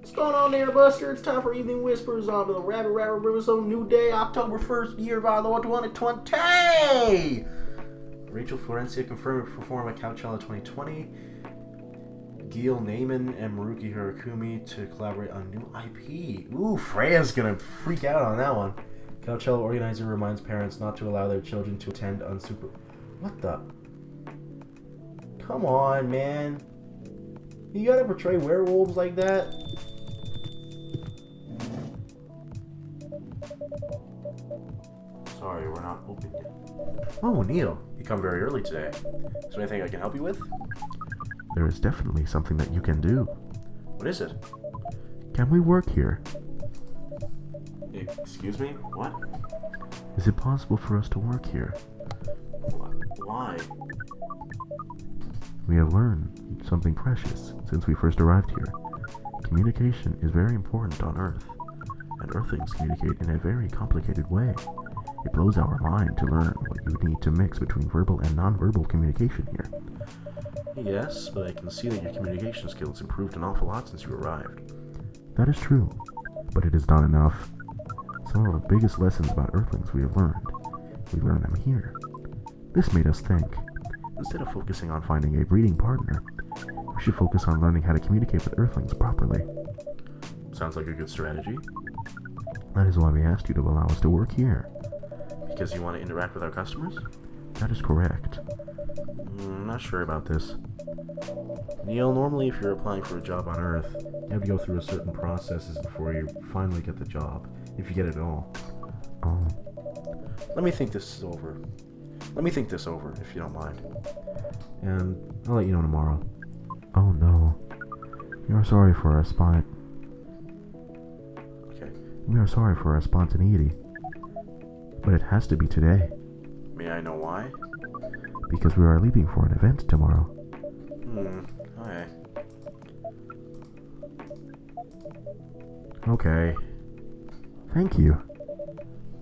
What's going on there, Buster? It's time for Evening Whispers on the Rabbit Brimstone. New day, October 1st, year of our Lord 2020! Rachel Florencia confirmed to perform at Coachella 2020. Gil Naiman and Maruki Hirakumi to collaborate on new IP. Ooh, Freya's gonna freak out on that one. Coachella organizer reminds parents not to allow their children to attend unsuper... What the... Come on, man. You gotta portray werewolves like that? Sorry, we're not open yet. Oh, Neil, you come very early today. Is there anything I can help you with? There is definitely something that you can do. What is it? Can we work here? Excuse me? What? Is it possible for us to work here? Why? We have learned something precious since we first arrived here. Communication is very important on Earth, and Earthlings communicate in a very complicated way. It blows our mind to learn what you need to mix between verbal and non-verbal communication here. Yes, but I can see that your communication skills improved an awful lot since you arrived. That is true, but it is not enough. Some of the biggest lessons about Earthlings we have learned, we learned them here. This made us think. Instead of focusing on finding a breeding partner, we should focus on learning how to communicate with Earthlings properly. Sounds like a good strategy. That is why we asked you to allow us to work here. Because you want to interact with our customers? That is correct. I'm not sure about this. Neil, normally if you're applying for a job on Earth, you have to go through a certain processes before you finally get the job, if you get it at all. Oh. Let me think this over, if you don't mind. And I'll let you know tomorrow. Oh no. We are sorry for our Okay. We are sorry for our spontaneity. But it has to be today. May I know why? Because we are leaving for an event tomorrow. Okay. Okay. Thank you.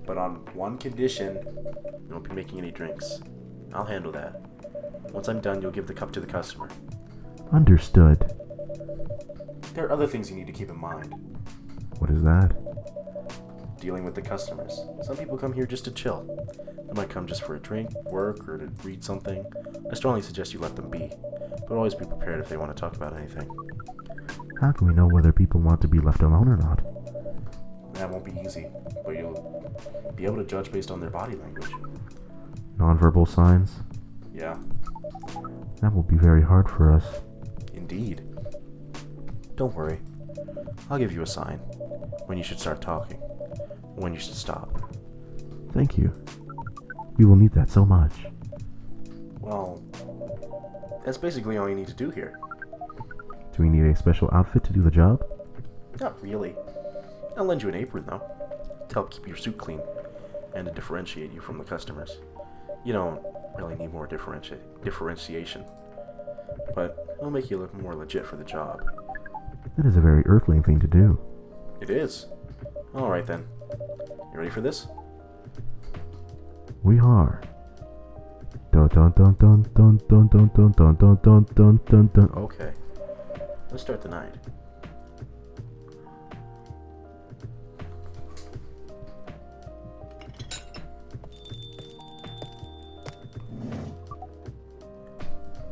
But on one condition, you won't be making any drinks. I'll handle that. Once I'm done, you'll give the cup to the customer. Understood. There are other things you need to keep in mind. What is that? Dealing with the customers. Some people come here just to chill. They might come just for a drink, work, or to read something. I strongly suggest you let them be, but always be prepared if they want to talk about anything. How can we know whether people want to be left alone or not? That won't be easy, but you'll be able to judge based on their body language. Nonverbal signs? Yeah. That will be very hard for us. Indeed. Don't worry. I'll give you a sign when you should start talking, when you should stop. Thank you. We will need that so much. Well, that's basically all you need to do here. Do we need a special outfit to do the job? Not really. I'll lend you an apron, though, to help keep your suit clean and to differentiate you from the customers. You don't really need more differentiation, but it'll make you look more legit for the job. That is a very Earthling thing to do. It is. Alright then. You ready for this? We are. Dun dun dun dun dun dun dun dun dun dun dun dun dun dun. Okay. Let's start the night.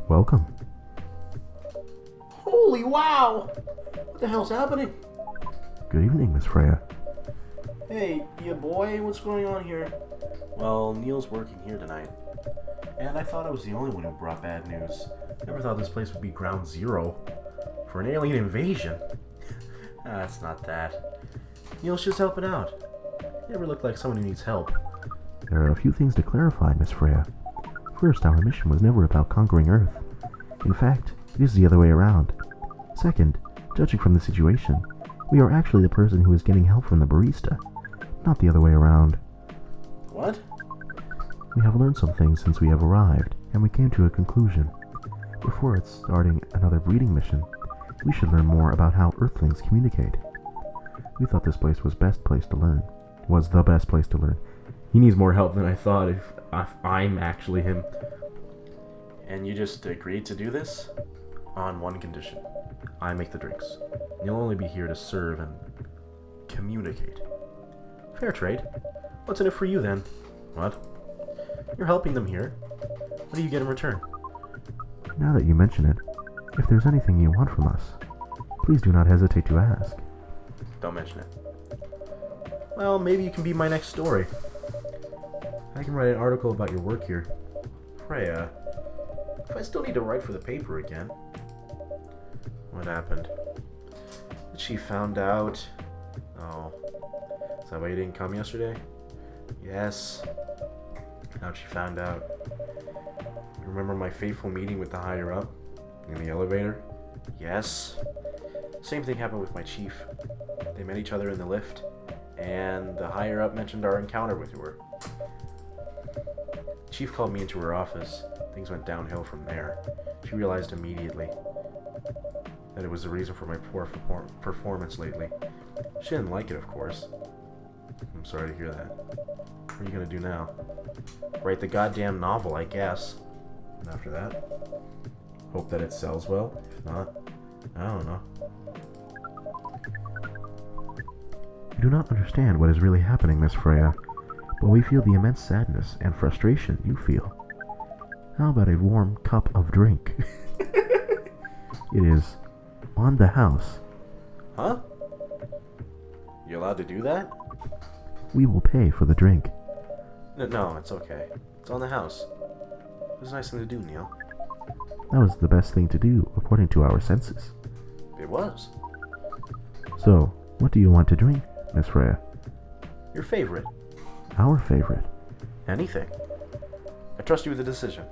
Welcome. Holy wow! What the hell's happening? Good evening, Miss Freya. Hey, you boy, what's going on here? Well, Neil's working here tonight. And I thought I was the only one who brought bad news. Never thought this place would be ground zero for an alien invasion. It's not that. Neil's just helping out. Never looked like someone who needs help. There are a few things to clarify, Miss Freya. First, our mission was never about conquering Earth. In fact, it is the other way around. Second, judging from the situation, we are actually the person who is getting help from the barista, not the other way around. What? We have learned some things since we have arrived, and we came to a conclusion. Before starting another breeding mission, we should learn more about how Earthlings communicate. We thought this place was the best place to learn. He needs more help than I thought if I'm actually him. And you just agreed to do this? On one condition. I make the drinks. You'll only be here to serve and communicate. Fair trade. What's in it for you then? What? You're helping them here. What do you get in return? Now that you mention it, if there's anything you want from us, please do not hesitate to ask. Don't mention it. Well, maybe you can be my next story. I can write an article about your work here. Freya, if I still need to write for the paper again. What happened? She found out. Oh. Is that why you didn't come yesterday? Yes. How'd she found out? You remember my fateful meeting with the higher up? In the elevator? Yes. Same thing happened with my chief. They met each other in the lift, and the higher up mentioned our encounter with her. Chief called me into her office. Things went downhill from there. She realized immediately that it was the reason for my poor performance lately. She didn't like it, of course. I'm sorry to hear that. What are you gonna do now? Write the goddamn novel, I guess. And after that, hope that it sells well. If not, I don't know. You do not understand what is really happening, Miss Freya, but we feel the immense sadness and frustration you feel. How about a warm cup of drink? It is on the house. Huh? You allowed to do that? We will pay for the drink. No, it's okay. It's on the house. It was a nice thing to do, Neil. That was the best thing to do, according to our senses. It was. So, what do you want to drink, Miss Freya? Your favorite. Our favorite. Anything. I trust you with the decision.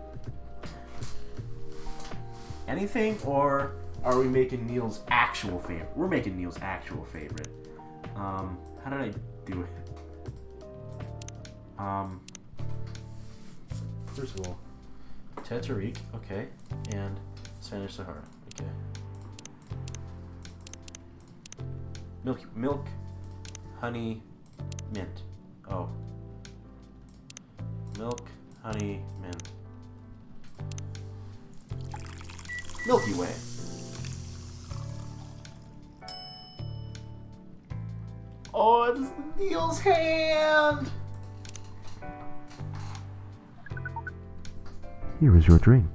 Anything, or are we making Neil's actual favorite? We're making Neil's actual favorite. How did I do it? First of all, Teterique, okay, and Spanish Sahara, okay. Milk, honey, mint. Oh. Milk, honey, mint. Milky Way. Oh, it's Neil's hand! Here is your drink.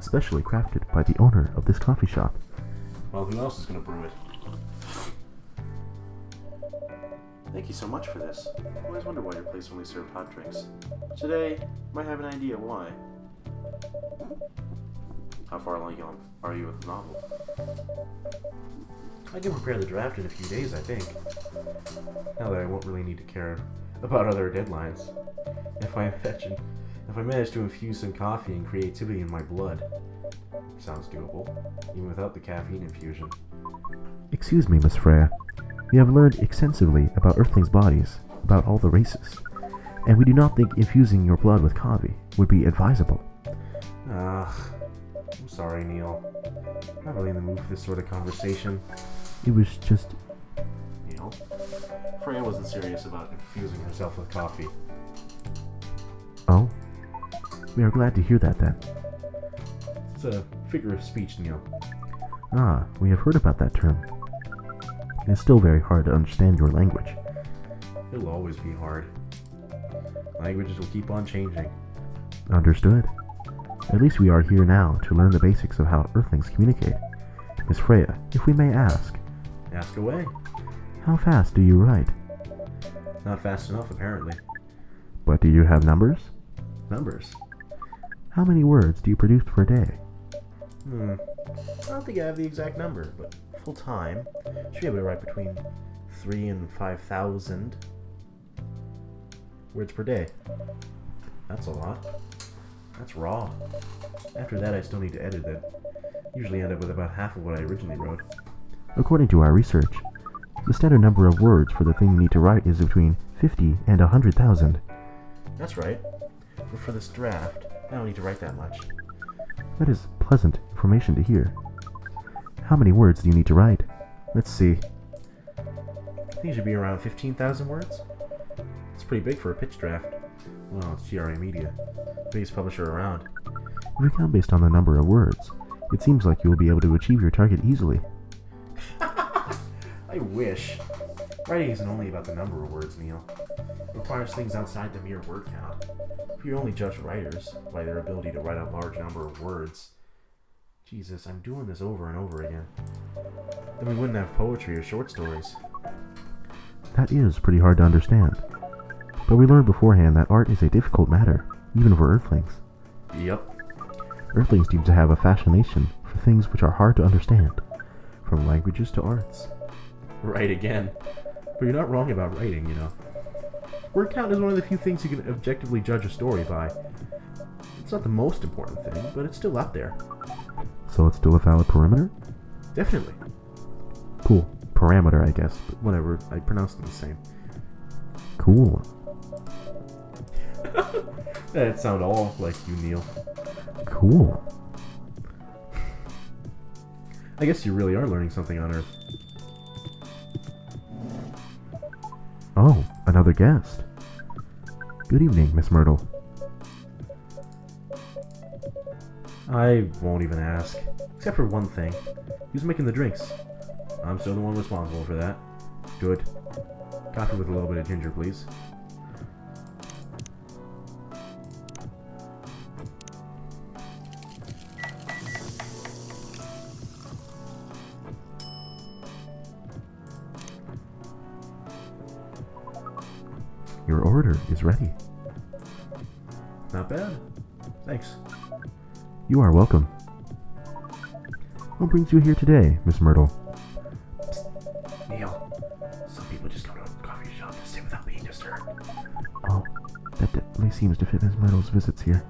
Specially crafted by the owner of this coffee shop. Well, who else is going to brew it? Thank you so much for this. I always wonder why your place only served hot drinks. Today, might have an idea why. How far along are you with the novel? I can prepare the draft in a few days, I think. Now that I won't really need to care about other deadlines. If I manage to infuse some coffee and creativity in my blood. Sounds doable, even without the caffeine infusion. Excuse me, Miss Freya. We have learned extensively about Earthlings' bodies, about all the races, and we do not think infusing your blood with coffee would be advisable. I'm sorry, Neil. Not really in the mood for this sort of conversation. It was just... Neil? Freya wasn't serious about infusing herself with coffee. Oh? We are glad to hear that then. It's a figure of speech, Neil. Ah, we have heard about that term. It is still very hard to understand your language. It'll always be hard. Languages will keep on changing. Understood. At least we are here now to learn the basics of how Earthlings communicate. Miss Freya, if we may ask... Ask away. How fast do you write? Not fast enough, apparently. But do you have numbers? Numbers? How many words do you produce per day? I don't think I have the exact number, but full time, should be able to write between 3,000 and 5,000 words per day. That's a lot. That's raw. After that, I still need to edit it. Usually end up with about half of what I originally wrote. According to our research, the standard number of words for the thing you need to write is between 50 and 100,000. That's right. But for this draft, I don't need to write that much. That is pleasant information to hear. How many words do you need to write? Let's see. I think it should be around 15,000 words. It's pretty big for a pitch draft. Well, it's GRA Media, biggest publisher around. If we count based on the number of words, It seems like you will be able to achieve your target easily. I wish. Writing isn't only about the number of words, Neil. It requires things outside the mere word count. If you only judge writers by their ability to write a large number of words, Jesus, I'm doing this over and over again, then we wouldn't have poetry or short stories. That is pretty hard to understand. But we learned beforehand that art is a difficult matter, even for Earthlings. Yep. Earthlings seem to have a fascination for things which are hard to understand, from languages to arts. Right again. But you're not wrong about writing, you know. Word count is one of the few things you can objectively judge a story by. It's not the most important thing, but it's still out there. So it's still a valid parameter? Definitely. Cool. Parameter, I guess, But whatever, I pronounced them the same. Cool. That sound all like you, Neil. Cool. I guess you really are learning something on Earth. Oh, another guest. Good evening, Miss Myrtle. I won't even ask. Except for one thing. Who's making the drinks? I'm still the one responsible for that. Good. Coffee with a little bit of ginger, please. Your order is ready. Not bad. Thanks. You are welcome. What brings you here today, Miss Myrtle? Neil, some people just go to a coffee shop to sit without being disturbed. Oh, that definitely seems to fit Miss Myrtle's visits here.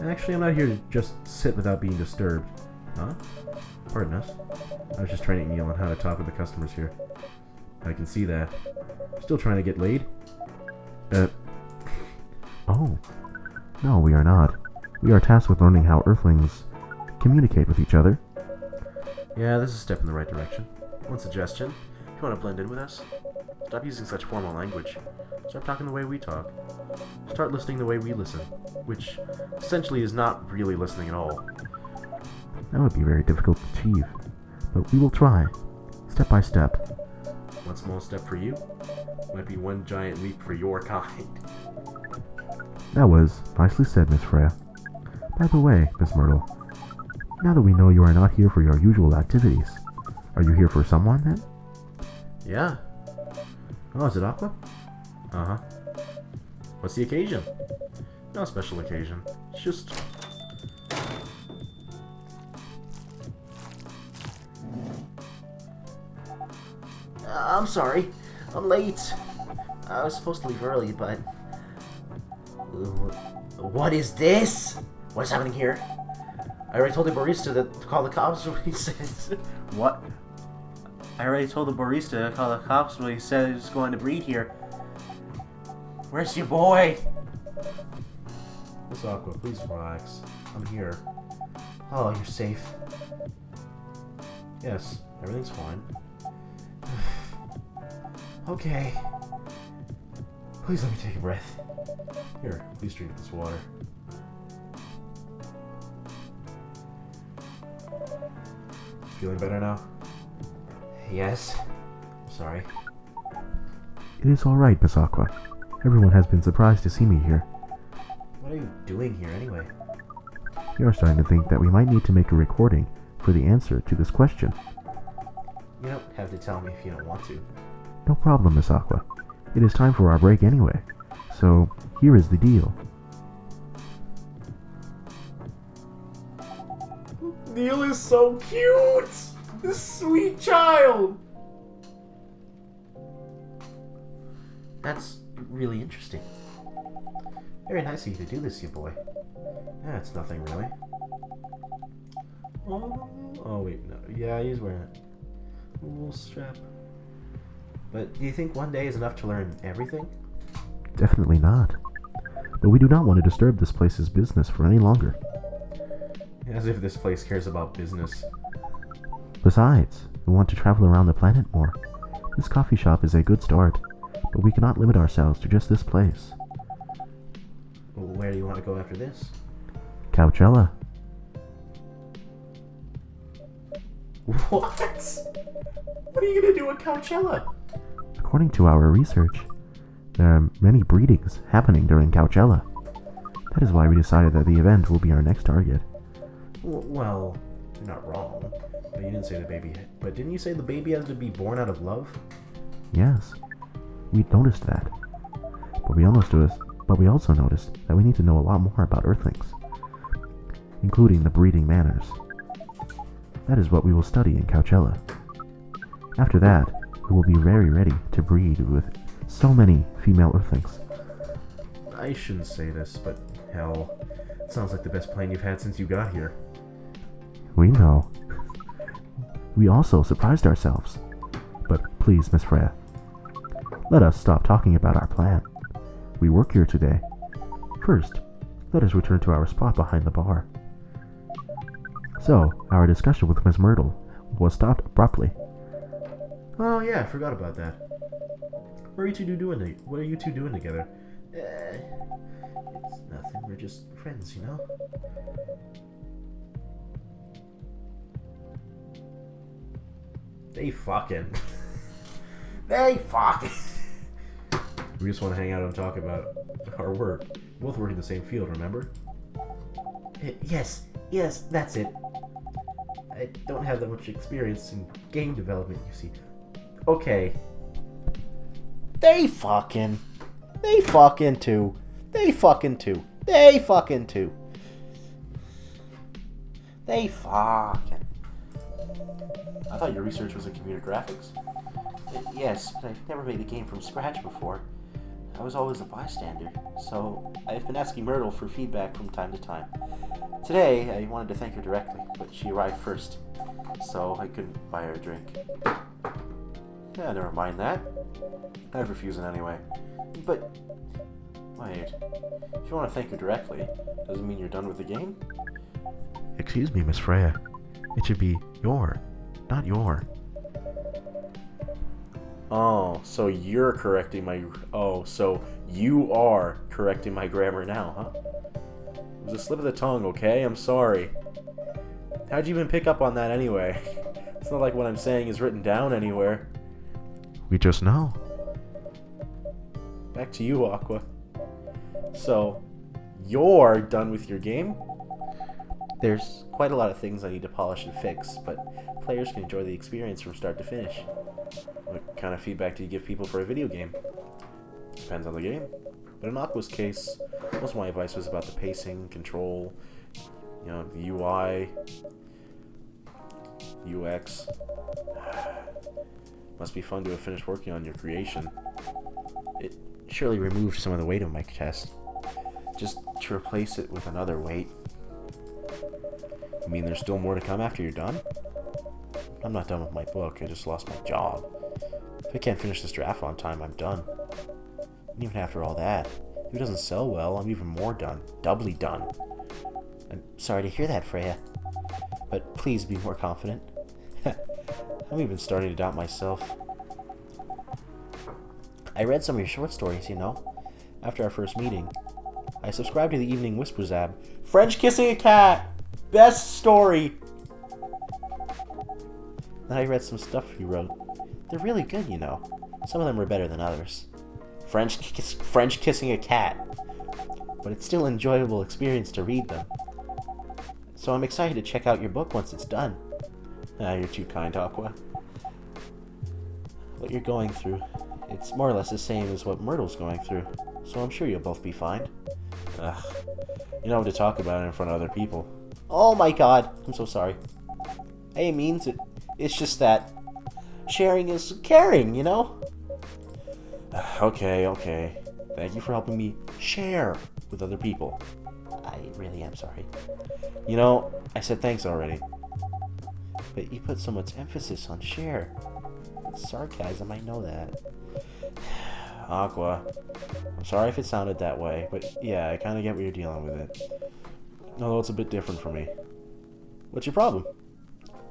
Actually, I'm not here to just sit without being disturbed. Huh? Pardon us. I was just training Neil on how to talk with the customers here. I can see that. Still trying to get laid? Oh. No, we are not. We are tasked with learning how Earthlings communicate with each other. Yeah, this is a step in the right direction. One suggestion. If you want to blend in with us, stop using such formal language. Start talking the way we talk. Start listening the way we listen, which essentially is not really listening at all. That would be very difficult to achieve, but we will try, step by step. One small step for you might be one giant leap for your kind. That was nicely said, Miss Freya. By the way, Miss Myrtle, now that we know you are not here for your usual activities, are you here for someone then? Yeah. Oh, is it Aqua? Uh-huh. What's the occasion? No special occasion. It's just... I'm sorry. I'm late. I was supposed to leave early, but... What is this? What's happening here? I already told the barista to call the cops when he said... What? I already told the barista to call the cops when he said he was going to breed here. Where's your boy? Miss Aqua, please relax. I'm here. Oh, you're safe. Yes, everything's fine. Okay. Please let me take a breath. Here, please drink this water. Feeling better now? Yes. Sorry. It is all right, Miss Aqua. Everyone has been surprised to see me here. What are you doing here anyway? You are starting to think that we might need to make a recording for the answer to this question. You don't have to tell me if you don't want to. No problem, Miss Aqua. It is time for our break anyway. So, here is the deal. Neil is so cute! This sweet child! That's really interesting. Very nice of you to do this, you boy. Yeah, it's nothing really. Oh wait, no. Yeah, he's wearing it. A little strap. But do you think one day is enough to learn everything? Definitely not. But we do not want to disturb this place's business for any longer. As if this place cares about business. Besides, we want to travel around the planet more. This coffee shop is a good start, but we cannot limit ourselves to just this place. Well, where do you want to go after this? Couchella. What? What are you gonna do at Coachella? According to our research, there are many breedings happening during Coachella. That is why we decided that the event will be our next target. Well, you're not wrong. But you didn't say the baby. But didn't you say the baby has to be born out of love? Yes, we noticed that. But we also noticed that we need to know a lot more about Earthlings, including the breeding manners. That is what we will study in Coachella. After that, we will be very ready to breed with so many female Earthlings. I shouldn't say this, but hell, it sounds like the best plan you've had since you got here. We know. We also surprised ourselves. But please, Miss Freya, let us stop talking about our plan. We work here today. First, let us return to our spot behind the bar. So, our discussion with Miss Myrtle was stopped abruptly. Oh yeah, I forgot about that. What are you two doing together? It's nothing. We're just friends, you know? They fucking. We just want to hang out and talk about our work. Both work in the same field, remember? Yes, that's it. I don't have that much experience in game development, you see. Okay. They fucking too. I thought your research was in computer graphics. Yes, but I've never made a game from scratch before. I was always a bystander, so I've been asking Myrtle for feedback from time to time. Today, I wanted to thank her directly, but she arrived first, so I couldn't buy her a drink. Yeah, never mind that. I'd refuse it anyway. But, wait, if you want to thank her directly, doesn't mean you're done with the game? Excuse me, Miss Freya. It should be your, not your. Oh, so you are correcting my grammar now, huh? It was a slip of the tongue, okay? I'm sorry. How'd you even pick up on that anyway? It's not like what I'm saying is written down anywhere. We just know. Back to you, Aqua. So, you're done with your game? There's quite a lot of things I need to polish and fix, but players can enjoy the experience from start to finish. What kind of feedback do you give people for a video game? Depends on the game. But in Aqua's case, most of my advice was about the pacing, control, the UI, UX. Must be fun to have finished working on your creation. It surely removed some of the weight of my test. Just to replace it with another weight. You mean there's still more to come after you're done? I'm not done with my book, I just lost my job. If I can't finish this draft on time, I'm done. And even after all that, if it doesn't sell well, I'm even more done. Doubly done. I'm sorry to hear that, Freya. But please be more confident. I'm even starting to doubt myself. I read some of your short stories, after our first meeting. I subscribed to the Evening Whispers app. French kissing a cat! Best story! Then I read some stuff you wrote. They're really good, Some of them are better than others. French kissing a cat. But it's still an enjoyable experience to read them. So I'm excited to check out your book once it's done. You're too kind, Aqua. What you're going through, it's more or less the same as what Myrtle's going through, so I'm sure you'll both be fine. Ugh. You know what to talk about it in front of other people. Oh my god, I'm so sorry. Hey, it means it. It's just that sharing is caring, Okay. Thank you for helping me share with other people. I really am sorry. I said thanks already. But you put so much emphasis on share. It's sarcasm, I know that. Aqua, I'm sorry if it sounded that way, but yeah, I kind of get what you're dealing with it. Although it's a bit different for me. What's your problem?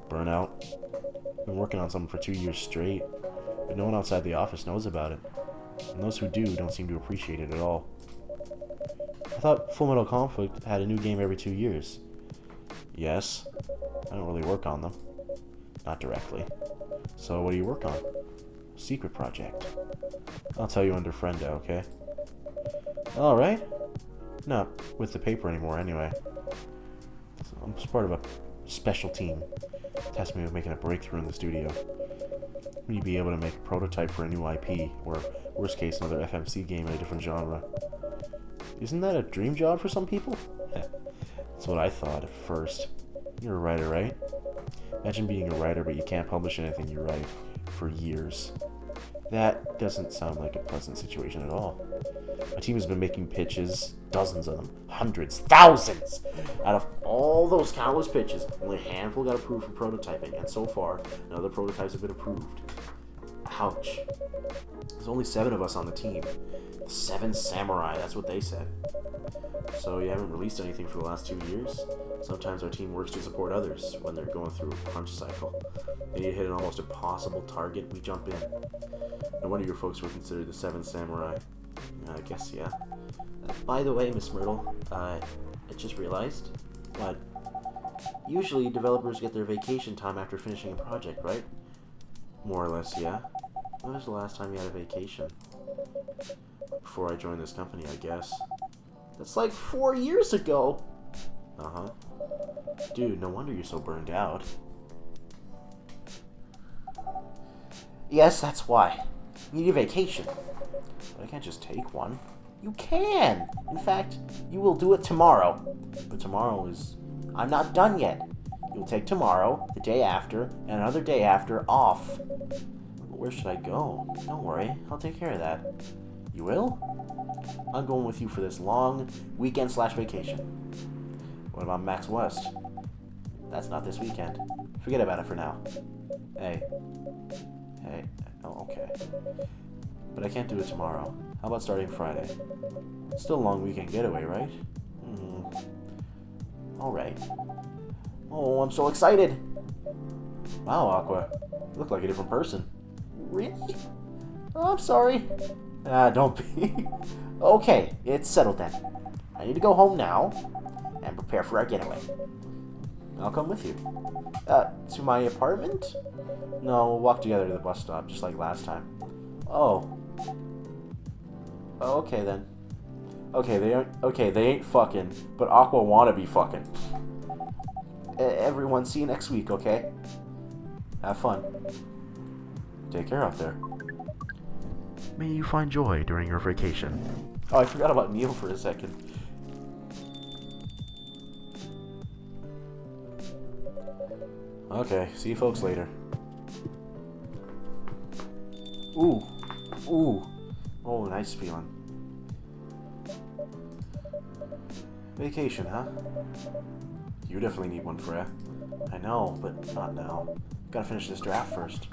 Burnout. Been working on something for 2 years straight, but no one outside the office knows about it. And those who do don't seem to appreciate it at all. I thought Full Metal Conflict had a new game every 2 years. Yes, I don't really work on them. not directly. So what do you work on? Secret project. I'll tell you under friendo, okay? Alright. Not with the paper anymore, anyway. So I'm just part of a special team. Tasked me with making a breakthrough in the studio. We'd be able to make a prototype for a new IP, or worst case, another FMC game in a different genre. Isn't that a dream job for some people? That's what I thought at first. You're a writer, right? Imagine being a writer, but you can't publish anything you write for years. That doesn't sound like a pleasant situation at all. My team has been making pitches, dozens of them, hundreds, thousands! Out of all those countless pitches, only a handful got approved for prototyping, and so far, none of the prototypes have been approved. Ouch. There's only 7 of us on the team. The 7 samurai, that's what they said. So you haven't released anything for the last 2 years? Sometimes our team works to support others when they're going through a crunch cycle. They need to hit an almost impossible target, we jump in. No wonder your folks were considered the 7 samurai. I guess, yeah. By the way, Miss Myrtle, I just realized. What? Usually developers get their vacation time after finishing a project, right? More or less, yeah. When was the last time you had a vacation? Before I joined this company, I guess. That's like 4 years ago! Uh-huh. Dude, no wonder you're so burned out. Yes, that's why. You need a vacation. But I can't just take one. You can! In fact, you will do it tomorrow. But tomorrow is... I'm not done yet. You'll take tomorrow, the day after, and another day after off. But where should I go? Don't worry, I'll take care of that. You will? I'm going with you for this long weekend/vacation. What about Max West? That's not this weekend. Forget about it for now. Hey. Oh, okay. But I can't do it tomorrow. How about starting Friday? Still a long weekend getaway, right? Alright. Oh, I'm so excited! Wow, Aqua. You look like a different person. Really? Oh, I'm sorry. Don't be. Okay, it's settled then. I need to go home now and prepare for our getaway. I'll come with you. To my apartment? No, we'll walk together to the bus stop, just like last time. Oh. Okay then. Okay, they ain't fucking, but Aqua wanna be fucking. Everyone, see you next week, okay? Have fun. Take care out there. May you find joy during your vacation. Oh, I forgot about Neil for a second. Okay, see you folks later. Ooh. Oh, nice feeling. Vacation, huh? You definitely need one, Freya. I know, but not now. Gotta finish this draft first.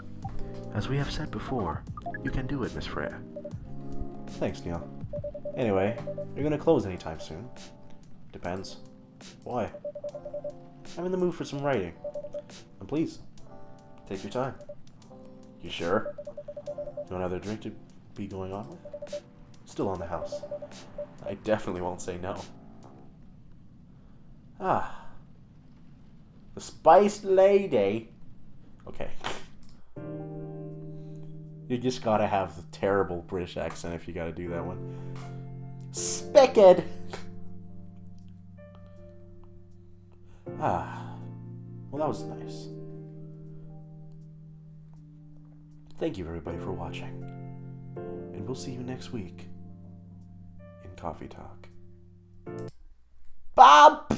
As we have said before, you can do it, Miss Freya. Thanks, Neil. Anyway, you're gonna close anytime soon. Depends. Why? I'm in the mood for some writing. And please, take your time. You sure? You want another drink to be going on with? Still on the house. I definitely won't say no. Ah. The Spiced Lady. Okay. You just gotta have the terrible British accent if you gotta do that one. Spicked! Ah. Well, that was nice. Thank you, everybody, for watching. And we'll see you next week in Coffee Talk. Bobby!